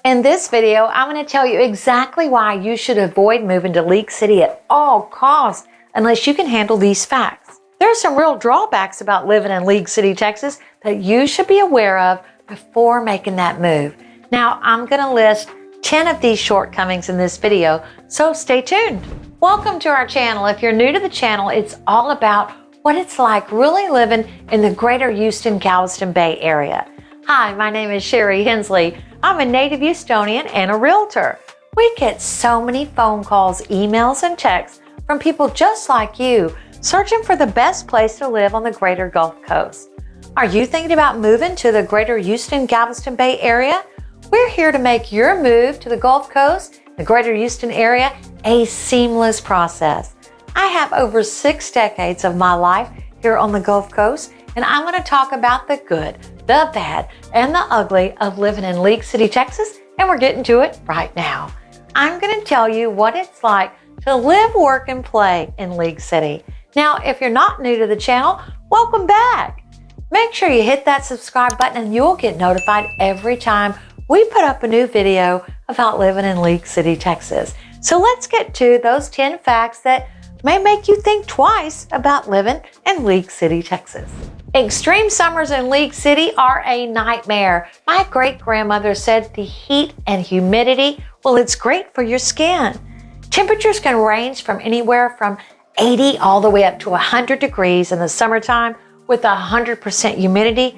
In this video, I'm going to tell you exactly why you should avoid moving to League City at all costs unless you can handle these facts. There are some real drawbacks about living in League City, Texas that you should be aware of before making that move. Now, I'm going to list 10 of these shortcomings in this video, so stay tuned. Welcome to our channel. If you're new to the channel, it's all about what it's like really living in the greater Houston, Galveston Bay area. Hi, my name is Sherry Hensley. I'm a native Houstonian and a realtor. We get so many phone calls, emails, and texts from people just like you searching for the best place to live on the greater Gulf Coast. Are you thinking about moving to the greater Houston, Galveston Bay area? We're here to make your move to the Gulf Coast, the greater Houston area, a seamless process. I have over 6 decades of my life here on the Gulf Coast, and I'm going to talk about the good, the bad, and the ugly of living in League City, Texas, and we're getting to it right now. I'm going to tell you what it's like to live, work, and play in League City. Now, if you're not new to the channel, welcome back. Make sure you hit that subscribe button and you'll get notified every time we put up a new video about living in League City, Texas. So let's get to those 10 facts that may make you think twice about living in League City, Texas. Extreme summers in League City are a nightmare. My great-grandmother said the heat and humidity, well, it's great for your skin. Temperatures can range from anywhere from 80 all the way up to 100 degrees in the summertime with 100% humidity.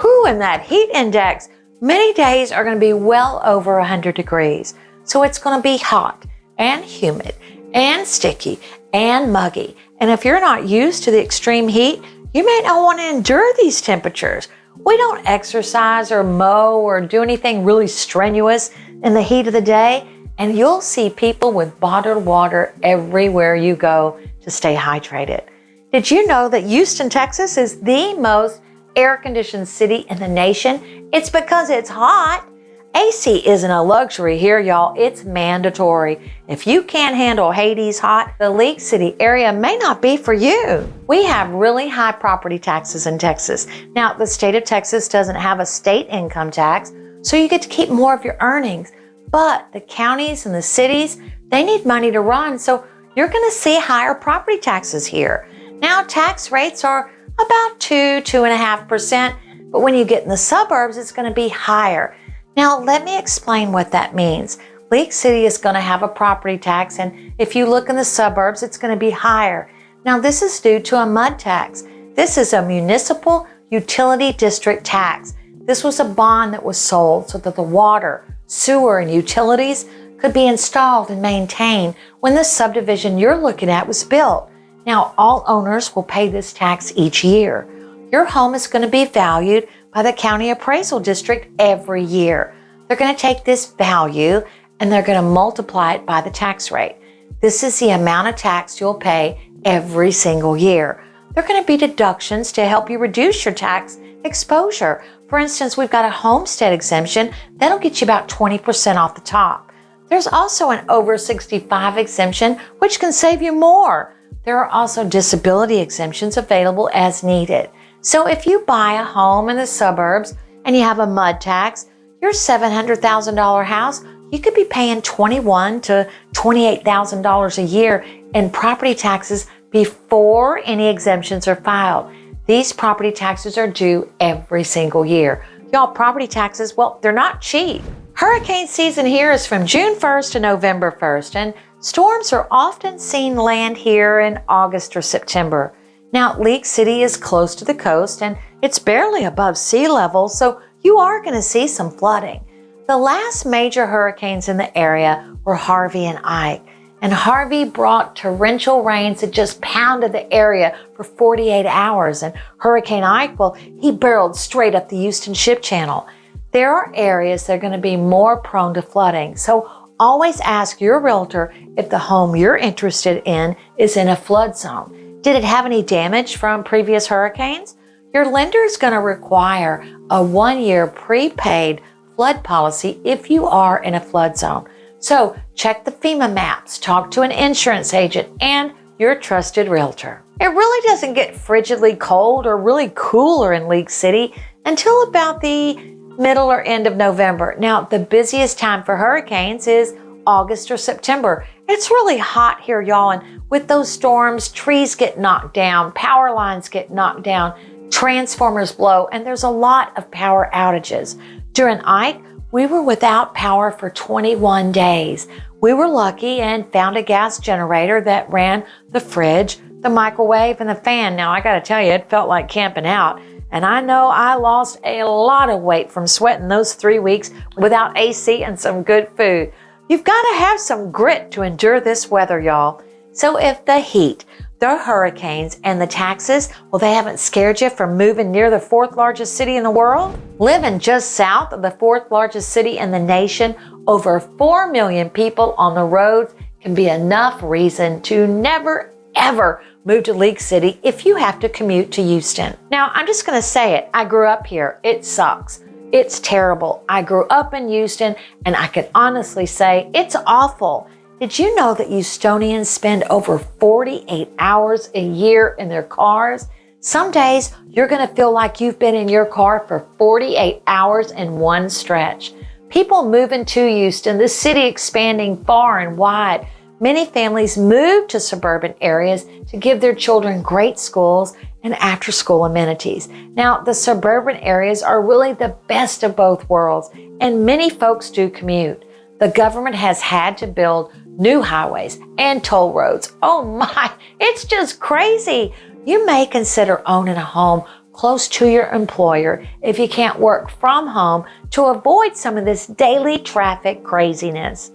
Whew, and that heat index, many days are going to be well over 100 degrees. So it's going to be hot and humid and sticky and muggy. And if you're not used to the extreme heat, you may not want to endure these temperatures. We don't exercise or mow or do anything really strenuous in the heat of the day, and you'll see people with bottled water everywhere you go to stay hydrated. Did you know that Houston, Texas is the most air-conditioned city in the nation? It's because it's hot. AC isn't a luxury here, y'all. It's mandatory. If you can't handle Hades hot, the League City area may not be for you. We have really high property taxes in Texas. Now, the state of Texas doesn't have a state income tax, so you get to keep more of your earnings. But the counties and the cities, they need money to run, so you're going to see higher property taxes here. Now, tax rates are about 2.5%, but when you get in the suburbs, it's going to be higher. Now, let me explain what that means. League City is going to have a property tax, and if you look in the suburbs, it's going to be higher. Now, this is due to a MUD tax. This is a municipal utility district tax. This was a bond that was sold so that the water, sewer, and utilities could be installed and maintained when the subdivision you're looking at was built. Now, all owners will pay this tax each year. Your home is going to be valued by the county appraisal district every year. They're going to take this value and they're going to multiply it by the tax rate. This is the amount of tax you'll pay every single year. There are going to be deductions to help you reduce your tax exposure. For instance, we've got a homestead exemption that'll get you about 20% off the top. There's also an over 65 exemption, which can save you more. There are also disability exemptions available as needed. So if you buy a home in the suburbs and you have a MUD tax, your $700,000 house, you could be paying $21,000 to $28,000 a year in property taxes before any exemptions are filed. These property taxes are due every single year. Y'all, property taxes, well, they're not cheap. Hurricane season here is from June 1st to November 1st, and storms are often seen land here in August or September. Now, League City is close to the coast and it's barely above sea level, so you are going to see some flooding. The last major hurricanes in the area were Harvey and Ike, and Harvey brought torrential rains that just pounded the area for 48 hours, and Hurricane Ike, well, he barreled straight up the Houston Ship Channel. There are areas that are going to be more prone to flooding, so always ask your realtor if the home you're interested in is in a flood zone. Did it have any damage from previous hurricanes? Your lender is going to require a 1-year prepaid flood policy if you are in a flood zone. So check the FEMA maps, talk to an insurance agent, and your trusted realtor. It really doesn't get frigidly cold or really cooler in League City until about the middle or end of November. Now, the busiest time for hurricanes is August or September. It's really hot here, y'all, and with those storms, trees get knocked down, power lines get knocked down, transformers blow, and there's a lot of power outages. During Ike, we were without power for 21 days. We were lucky and found a gas generator that ran the fridge, the microwave, and the fan. Now, I gotta tell you, it felt like camping out. And I know I lost a lot of weight from sweating those 3 weeks without AC and some good food. You've got to have some grit to endure this weather, y'all. So if the heat, the hurricanes, and the taxes, well, they haven't scared you from moving near the 4th largest city in the world? Living just south of the 4th largest city in the nation, over 4 million people on the roads can be enough reason to never, ever move to League City if you have to commute to Houston. Now, I'm just going to say it. I grew up here. It sucks. It's terrible. I grew up in Houston, and I can honestly say it's awful. Did you know that Houstonians spend over 48 hours a year in their cars? Some days, you're going to feel like you've been in your car for 48 hours in one stretch. People moving to Houston, the city expanding far and wide. Many families move to suburban areas to give their children great schools and after-school amenities. Now, the suburban areas are really the best of both worlds, and many folks do commute. The government has had to build new highways and toll roads. Oh my, it's just crazy. You may consider owning a home close to your employer if you can't work from home to avoid some of this daily traffic craziness.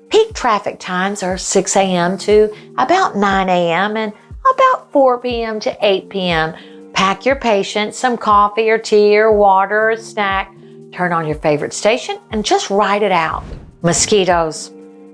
Peak traffic times are 6 a.m. to about 9 a.m. and about 4 p.m. to 8 p.m. Pack your patience, some coffee or tea or water or snack. Turn on your favorite station and just ride it out. Mosquitoes.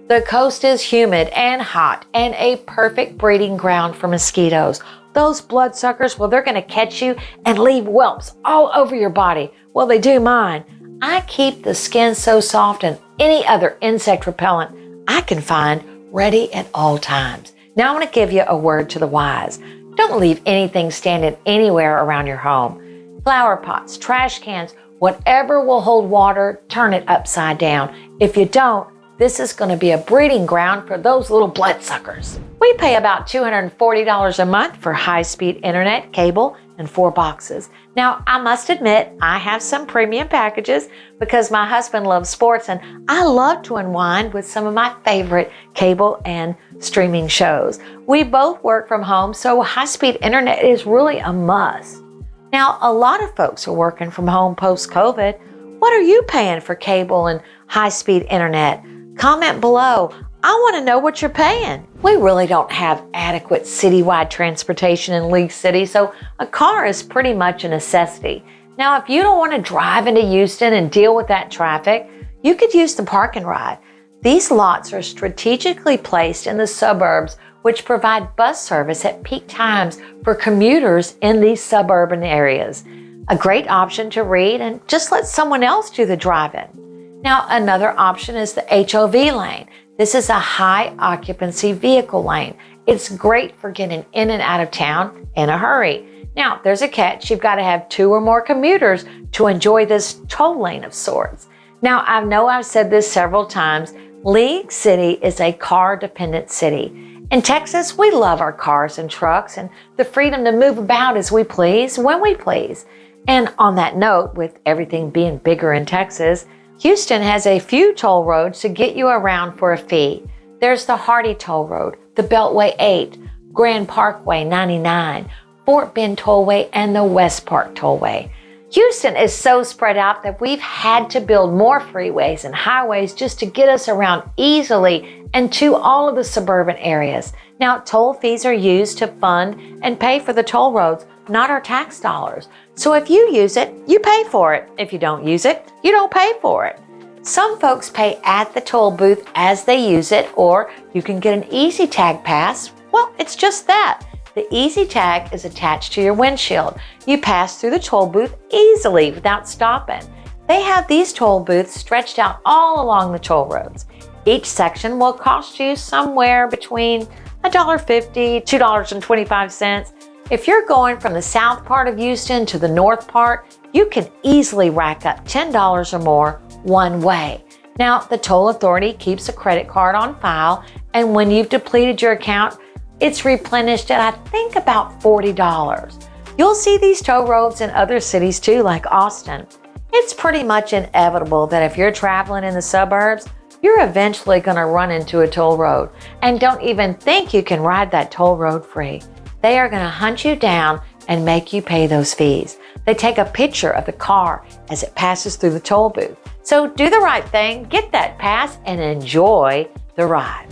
The coast is humid and hot and a perfect breeding ground for mosquitoes. Those bloodsuckers, well, they're going to catch you and leave whelps all over your body. Well, they do mine. I keep the skin so soft and any other insect repellent I can find ready at all times. Now I'm going to give you a word to the wise. Don't leave anything standing anywhere around your home. Flower pots, trash cans, whatever will hold water, turn it upside down. If you don't, this is going to be a breeding ground for those little bloodsuckers. We pay about $240 a month for high-speed internet, cable, and 4 boxes. Now, I must admit, I have some premium packages because my husband loves sports and I love to unwind with some of my favorite cable and streaming shows. We both work from home, so high-speed internet is really a must. Now, a lot of folks are working from home post-COVID. What are you paying for cable and high-speed internet? Comment below. I want to know what you're paying. We really don't have adequate citywide transportation in League City, so a car is pretty much a necessity. Now, if you don't want to drive into Houston and deal with that traffic, you could use the park and ride. These lots are strategically placed in the suburbs, which provide bus service at peak times for commuters in these suburban areas. A great option to read and just let someone else do the driving. Now, another option is the HOV lane. This is a high occupancy vehicle lane. It's great for getting in and out of town in a hurry. Now, there's a catch. You've got to have 2 or more commuters to enjoy this toll lane of sorts. Now, I know I've said this several times. League City is a car-dependent city. In Texas, we love our cars and trucks and the freedom to move about as we please, when we please. And on that note, with everything being bigger in Texas, Houston has a few toll roads to get you around for a fee. There's the Hardy Toll Road, the Beltway 8, Grand Parkway 99, Fort Bend Tollway, and the West Park Tollway. Houston is so spread out that we've had to build more freeways and highways just to get us around easily and to all of the suburban areas. Now, toll fees are used to fund and pay for the toll roads, not our tax dollars. So if you use it, you pay for it. If you don't use it, you don't pay for it. Some folks pay at the toll booth as they use it, or you can get an Easy Tag pass. Well, it's just that. The Easy Tag is attached to your windshield. You pass through the toll booth easily without stopping. They have these toll booths stretched out all along the toll roads. Each section will cost you somewhere between $1.50, $2.25. If you're going from the south part of Houston to the north part, you can easily rack up $10 or more one way. Now, the toll authority keeps a credit card on file, and when you've depleted your account, it's replenished at, I think, about $40. You'll see these toll roads in other cities too, like Austin. It's pretty much inevitable that if you're traveling in the suburbs, you're eventually going to run into a toll road. And don't even think you can ride that toll road free. They are going to hunt you down and make you pay those fees. They take a picture of the car as it passes through the toll booth. So do the right thing, get that pass, and enjoy the ride.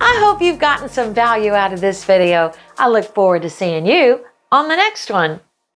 I hope you've gotten some value out of this video. I look forward to seeing you on the next one.